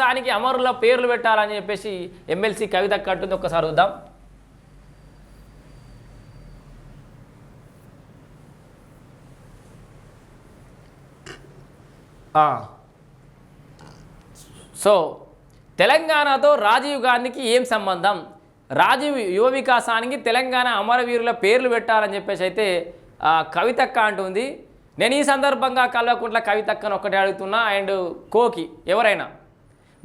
వికాసానికి అమరుల పేర్లు పెట్టాలని చెప్పేసి ఎమ్మెల్సీ కవితక్క అంటుంది. ఒక్కసారి చూద్దాం. సో తెలంగాణతో రాజీవ్ గాంధీకి ఏం సంబంధం, రాజీవ్ యువ వికాసానికి తెలంగాణ అమరవీరుల పేర్లు పెట్టాలని చెప్పేసి అయితే కవితక్క అంటుంది. నేను ఈ సందర్భంగా కల్వకుంట్ల కవితక్కను ఒక్కటే అడుగుతున్నా, అండ్ కోకి ఎవరైనా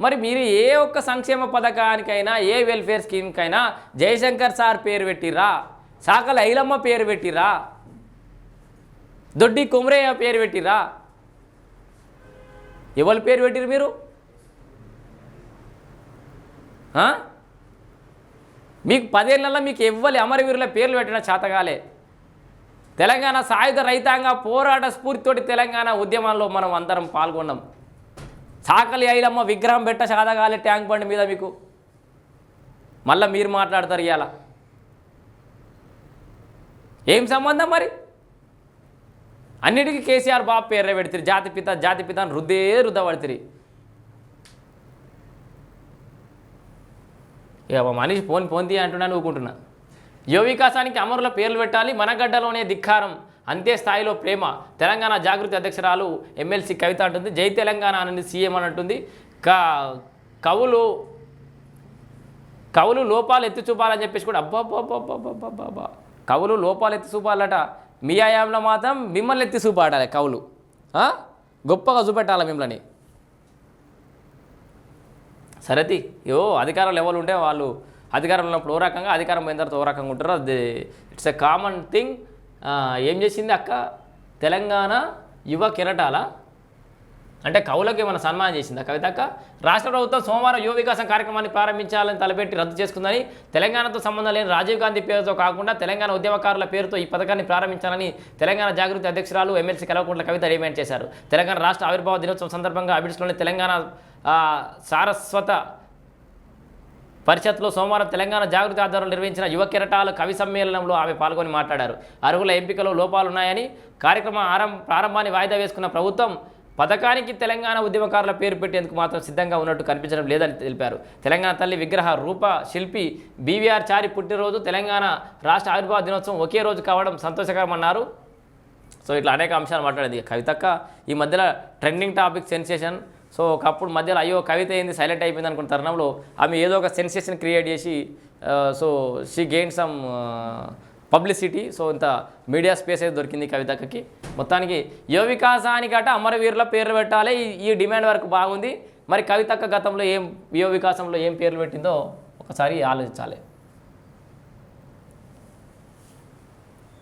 మరి మీరు ఏ ఒక్క సంక్షేమ పథకానికైనా ఏ వెల్ఫేర్ స్కీమ్కైనా జయశంకర్ సార్ పేరు పెట్టిరా, సాకల ఐలమ్మ పేరు పెట్టిరా, దొడ్డి కుమరయ్య పేరు పెట్టిరా? ఎవరి పేరు పెట్టిరు మీరు? మీకు 10 ఏళ్ళల్లో మీకు ఎవ్వరి అమరవీరుల పేర్లు పెట్టిన చేతగాలే. తెలంగాణ సాయుధ రైతాంగ పోరాట స్ఫూర్తితోటి తెలంగాణ ఉద్యమాల్లో మనం అందరం పాల్గొన్నాం. సాకలి ఐలమ్మ విగ్రహం పెట్ట చేతగాలే ట్యాంక్ బండి మీద మీకు. మళ్ళీ మీరు మాట్లాడతారు ఇవాళ. ఏం సంబంధం మరి? అన్నిటికీ కేసీఆర్ బాబు పేర్లే పెడతారు. జాతిపిత అని రుద్దబడతారు. ఇక మనిషి పోంతి అంటున్నాను ఊకుంటున్నా. యువ వికాసానికి అమరుల పేర్లు పెట్టాలి, మనగడ్డలోనే ధిక్కారం, అంతే స్థాయిలో ప్రేమ. తెలంగాణ జాగృతి అధ్యక్షురాలు ఎమ్మెల్సీ కవిత అంటుంది. జై తెలంగాణ అనేది సీఎం అని అంటుంది. కవులు లోపాలు ఎత్తి చూపాలని చెప్పేసి కూడా అబ్బాబ్బాబ్బాబ్బాబ్బా కవులు లోపాలు ఎత్తి చూపాలట. మీ ఆయాంలో మాత్రం మిమ్మల్ని ఎత్తి చూపాడాలి కవులు. గొప్పగా చూపెట్టాలి మిమ్మల్ని. సరేతి అధికారంలో ఎవరు ఉంటే వాళ్ళు అధికారంలో ఉన్నప్పుడు ఓ రకంగా, అధికారం పోయిన తర్వాత ఓ రకంగా ఉంటారు. అది ఇట్స్ ఎ కామన్ థింగ్. ఏం చేసింది అక్క తెలంగాణ యువ కెరటాల అంటే కవులకు ఏమైనా సన్మానం చేసింది కవితక్క? రాష్ట్ర ప్రభుత్వం సోమవారం యువ వికాసం కార్యక్రమాన్ని ప్రారంభించాలని తలపెట్టి రద్దు చేసుకుందని, తెలంగాణతో సంబంధం లేని రాజీవ్ గాంధీ పేరుతో కాకుండా తెలంగాణ ఉద్యమకారుల పేరుతో ఈ పథకాన్ని ప్రారంభించాలని తెలంగాణ జాగృతి అధ్యక్షురాలు ఎమ్మెల్సీ కల్వకుంట్ల కవిత డిమాండ్ చేశారు. తెలంగాణ రాష్ట్ర ఆవిర్భావ దినోత్సవం సందర్భంగా అబిడ్స్లోని తెలంగాణ సారస్వత పరిషత్లో సోమవారం తెలంగాణ జాగృతి ఆధ్వర్యంలో నిర్వహించిన యువ కెరటాల కవి సమ్మేళనంలో ఆమె పాల్గొని మాట్లాడారు. అర్హుల ఎంపికలో లోపాలున్నాయని, కార్యక్రమం ప్రారంభాన్ని వాయిదా వేసుకున్న ప్రభుత్వం పథకానికి తెలంగాణ ఉద్యమకారుల పేరు పెట్టేందుకు మాత్రం సిద్ధంగా ఉన్నట్టు కనిపించడం లేదని తెలిపారు. తెలంగాణ తల్లి విగ్రహ రూప శిల్పి బీవీఆర్ చారి పుట్టినరోజు, తెలంగాణ రాష్ట్ర ఆవిర్భావ దినోత్సవం ఒకే రోజు కావడం సంతోషకరమన్నారు. సో ఇట్లా అనేక అంశాలు మాట్లాడేది కవితక్క. ఈ మధ్యలో ట్రెండింగ్ టాపిక్ సెన్సేషన్. సో ఒకప్పుడు మధ్యలో అయ్యో కవిత ఏంది సైలెంట్ అయిపోయింది అనుకున్న తరుణంలో ఆమె ఏదో ఒక సెన్సేషన్ క్రియేట్ చేసి so she gain some publicity. So ఇంత మీడియా స్పేస్ అయితే దొరికింది కవితక్కకి. మొత్తానికి యువ వికాసానికట అమరవీరుల పేర్లు పెట్టాలి, ఈ డిమాండ్ వరకు బాగుంది. మరి కవితక్క గతంలో యువ వికాసంలో ఏం పేర్లు పెట్టిందో ఒకసారి ఆలోచించాలి.